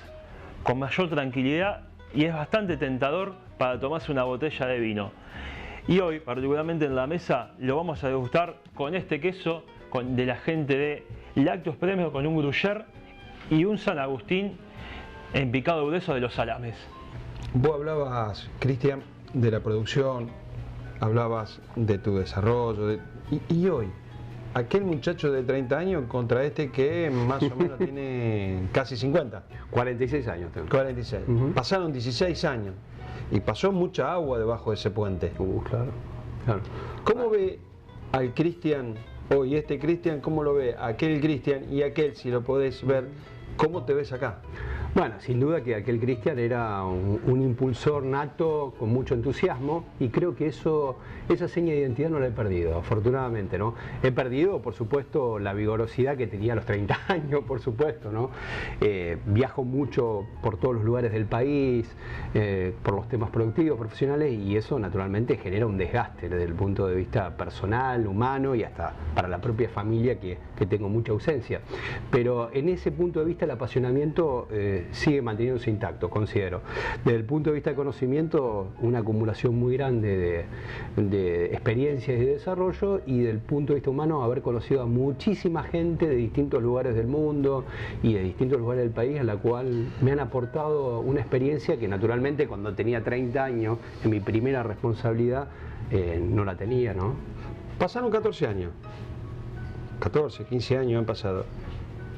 con mayor tranquilidad, y es bastante tentador para tomarse una botella de vino. Y hoy, particularmente en la mesa, lo vamos a degustar con este queso de la gente de Lácteos Premio, con un gruyère y un San Agustín en picado grueso de los salames. Vos hablabas, Cristian, de la producción, hablabas de tu desarrollo, y hoy, aquel muchacho de 30 años contra este que más o menos tiene casi 50. 46 años tengo. 46. Pasaron 16 años y pasó mucha agua debajo de ese puente. Claro. ¿Cómo ve al Cristian hoy, este Cristian, cómo lo ve aquel Cristian y aquel, si lo podés ver, cómo te ves acá? Bueno, sin duda que aquel Cristian era un impulsor nato con mucho entusiasmo, y creo que esa seña de identidad no la he perdido, afortunadamente, ¿no? He perdido, por supuesto, la vigorosidad que tenía a los 30 años, por supuesto, ¿no? Viajo mucho por todos los lugares del país, por los temas productivos, profesionales, y eso naturalmente genera un desgaste desde el punto de vista personal, humano y hasta para la propia familia, que tengo mucha ausencia. Pero en ese punto de vista el apasionamiento sigue manteniéndose intacto, considero. Desde el punto de vista de conocimiento, una acumulación muy grande de experiencias y de desarrollo, y del punto de vista humano, haber conocido a muchísima gente de distintos lugares del mundo y de distintos lugares del país, a la cual me han aportado una experiencia que naturalmente cuando tenía 30 años, en mi primera responsabilidad, no la tenía, ¿no? Pasaron 14 años. 14, 15 años han pasado.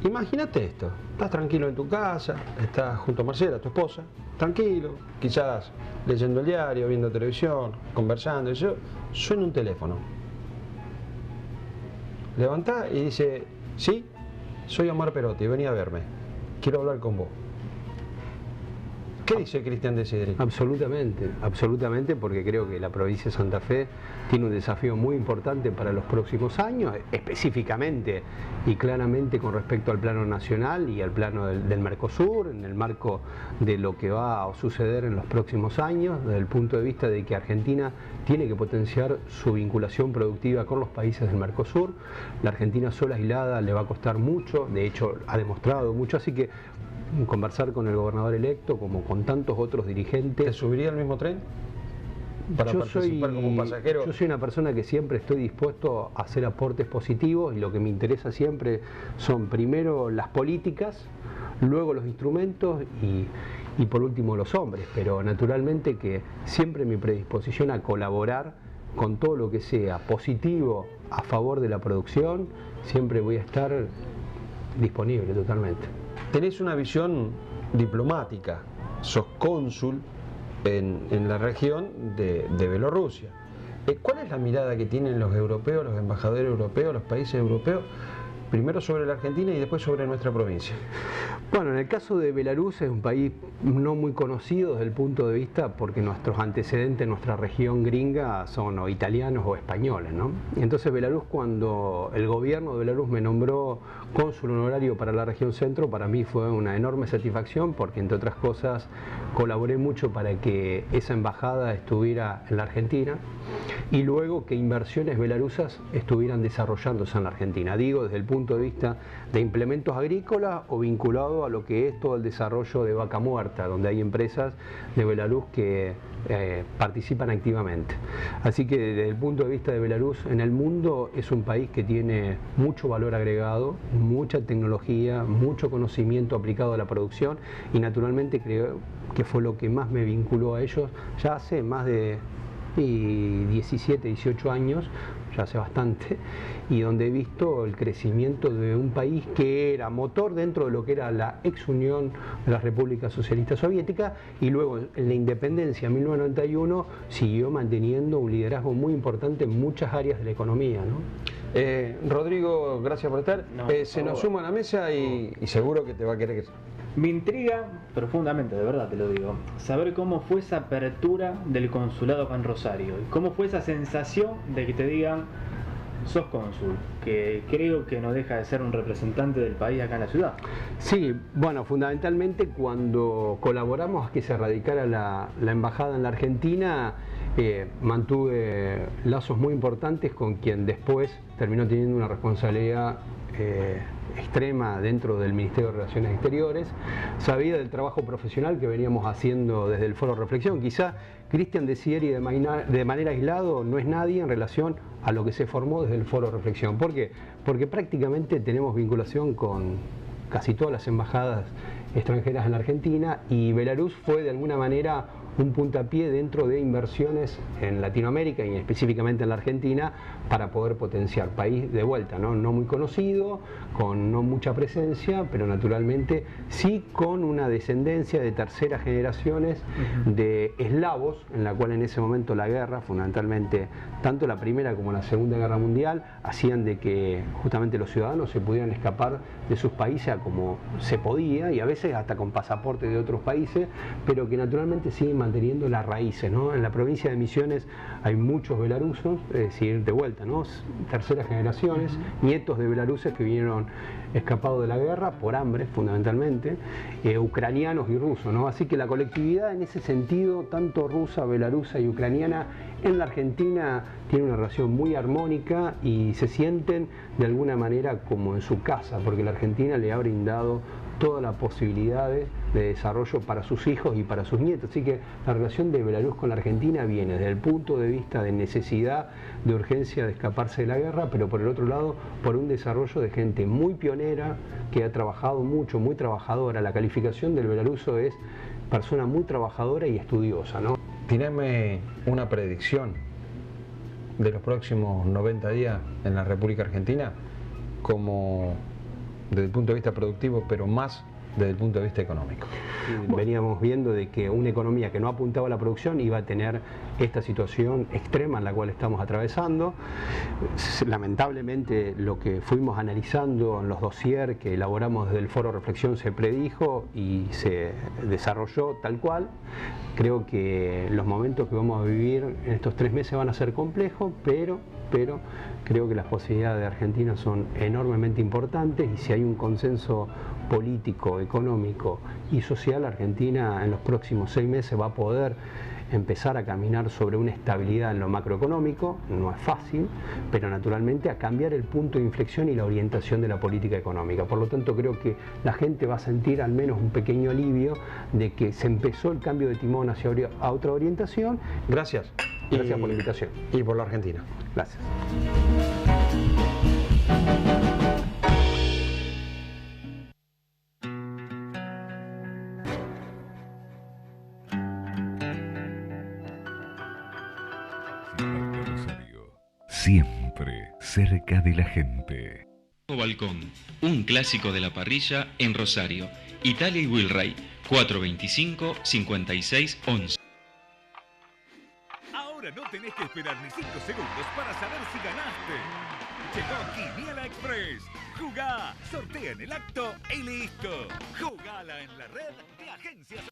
Imagínate esto, estás tranquilo en tu casa, estás junto a Marcela, tu esposa, tranquilo, quizás leyendo el diario, viendo televisión, conversando, y suena un teléfono. Levantás y dice, sí, soy Omar Perotti, vení a verme, quiero hablar con vos. ¿Qué dice Cristian Desideri? Absolutamente, absolutamente, porque creo que la provincia de Santa Fe tiene un desafío muy importante para los próximos años, específicamente y claramente con respecto al plano nacional y al plano del Mercosur, en el marco de lo que va a suceder en los próximos años, desde el punto de vista de que Argentina tiene que potenciar su vinculación productiva con los países del Mercosur. La Argentina sola, aislada, le va a costar mucho, de hecho ha demostrado mucho, así que conversar con el gobernador electo, como con tantos otros dirigentes. ¿Te subiría al mismo tren? para participar como pasajero? Yo soy una persona que siempre estoy dispuesto a hacer aportes positivos y lo que me interesa siempre son primero las políticas, luego los instrumentos y por último los hombres, pero naturalmente que siempre mi predisposición a colaborar con todo lo que sea positivo a favor de la producción, siempre voy a estar disponible totalmente. Tenés una visión diplomática, sos cónsul en la región de Bielorrusia. ¿Cuál es la mirada que tienen los europeos, los embajadores europeos, los países europeos, primero sobre la Argentina y después sobre nuestra provincia? Bueno, en el caso de Belarus es un país no muy conocido desde el punto de vista porque nuestros antecedentes, nuestra región gringa son o italianos o españoles, ¿no? Y entonces Belarus, cuando el gobierno de Belarus me nombró cónsul honorario para la región centro, para mí fue una enorme satisfacción porque entre otras cosas colaboré mucho para que esa embajada estuviera en la Argentina y luego que inversiones belarusas estuvieran desarrollándose en la Argentina. Digo, desde el punto de vista de implementos agrícolas o vinculado a lo que es todo el desarrollo de vaca muerta, donde hay empresas de Belarus que participan activamente. Así que desde el punto de vista de Belarus en el mundo es un país que tiene mucho valor agregado, mucha tecnología, mucho conocimiento aplicado a la producción y naturalmente creo que fue lo que más me vinculó a ellos ya hace más de 17, 18 años, ya hace bastante, y donde he visto el crecimiento de un país que era motor dentro de lo que era la ex Unión de las Repúblicas Socialistas Soviéticas y luego en la independencia en 1991 siguió manteniendo un liderazgo muy importante en muchas áreas de la economía, ¿no? Rodrigo, gracias por estar. Se nos suma a la mesa y seguro que te va a querer. Me intriga profundamente, de verdad te lo digo, saber cómo fue esa apertura del consulado acá en Rosario y cómo fue esa sensación de que te digan sos cónsul, que creo que no deja de ser un representante del país acá en la ciudad. Sí, bueno, fundamentalmente cuando colaboramos a que se radicara la embajada en la Argentina, mantuve lazos muy importantes con quien después terminó teniendo una responsabilidad extrema dentro del Ministerio de Relaciones Exteriores. Sabía del trabajo profesional que veníamos haciendo desde el Foro Reflexión. Quizá Cristian Desideri de manera aislado no es nadie en relación a lo que se formó desde el Foro Reflexión. ¿Por qué? Porque prácticamente tenemos vinculación con casi todas las embajadas extranjeras en la Argentina y Belarus fue de alguna manera un puntapié dentro de inversiones en Latinoamérica y específicamente en la Argentina para poder potenciar. País de vuelta, ¿no? No muy conocido, con no mucha presencia, pero naturalmente sí con una descendencia de terceras generaciones de eslavos, en la cual en ese momento la guerra, fundamentalmente tanto la Primera como la Segunda Guerra Mundial, hacían de que justamente los ciudadanos se pudieran escapar de sus países a como se podía y a veces hasta con pasaporte de otros países, pero que naturalmente siguen manteniendo las raíces, ¿no? En la provincia de Misiones hay muchos belarusos, es decir, de vuelta, ¿no? Terceras generaciones, nietos de belaruses que vinieron escapados de la guerra por hambre, fundamentalmente, ucranianos y rusos, ¿no? Así que la colectividad en ese sentido, tanto rusa, belarusa y ucraniana, en la Argentina tiene una relación muy armónica y se sienten de alguna manera como en su casa, porque la Argentina le ha brindado todas las posibilidades de desarrollo para sus hijos y para sus nietos. Así que la relación de Belarus con la Argentina viene desde el punto de vista de necesidad, de urgencia de escaparse de la guerra, pero por el otro lado, por un desarrollo de gente muy pionera, que ha trabajado mucho, muy trabajadora. La calificación del belaruso es persona muy trabajadora y estudiosa, ¿no? Tirame una predicción de los próximos 90 días en la República Argentina, como desde el punto de vista productivo, pero más desde el punto de vista económico. Veníamos viendo de que una economía que no apuntaba a la producción iba a tener esta situación extrema en la cual estamos atravesando. Lamentablemente lo que fuimos analizando en los dossiers que elaboramos desde el Foro Reflexión se predijo y se desarrolló tal cual. Creo que los momentos que vamos a vivir en estos 3 meses van a ser complejos, pero creo que las posibilidades de Argentina son enormemente importantes y si hay un consenso político, económico y social, Argentina en los próximos 6 meses va a poder empezar a caminar sobre una estabilidad en lo macroeconómico, no es fácil, pero naturalmente a cambiar el punto de inflexión y la orientación de la política económica. Por lo tanto, creo que la gente va a sentir al menos un pequeño alivio de que se empezó el cambio de timón hacia otra orientación. Gracias. Gracias por la invitación. Y por la Argentina. Gracias. Siempre cerca de la gente. Balcón, un clásico de la parrilla en Rosario. Italia y Wilray, 425-5611. Ahora no tenés que esperar ni 5 segundos para saber si ganaste. Llegó Quiniela Express. Jugá, sortea en el acto y listo. Jugala en la red de agencias.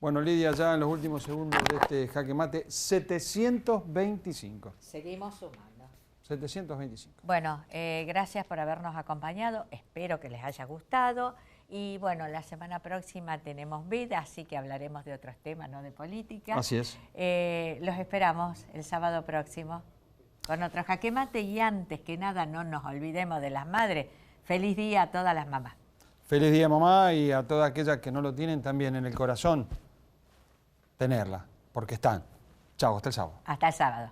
Bueno, Lidia, ya en los últimos segundos de este jaque mate, 725. Seguimos sumando. 725. Bueno, gracias por habernos acompañado. Espero que les haya gustado. Y bueno, la semana próxima tenemos vida, así que hablaremos de otros temas, no de política. Así es. Los esperamos el sábado próximo con otro jaque mate. Y antes que nada, no nos olvidemos de las madres. Feliz día a todas las mamás. Feliz día, mamá, y a todas aquellas que no lo tienen también en el corazón, tenerla, porque están. Chao, hasta el sábado. Hasta el sábado.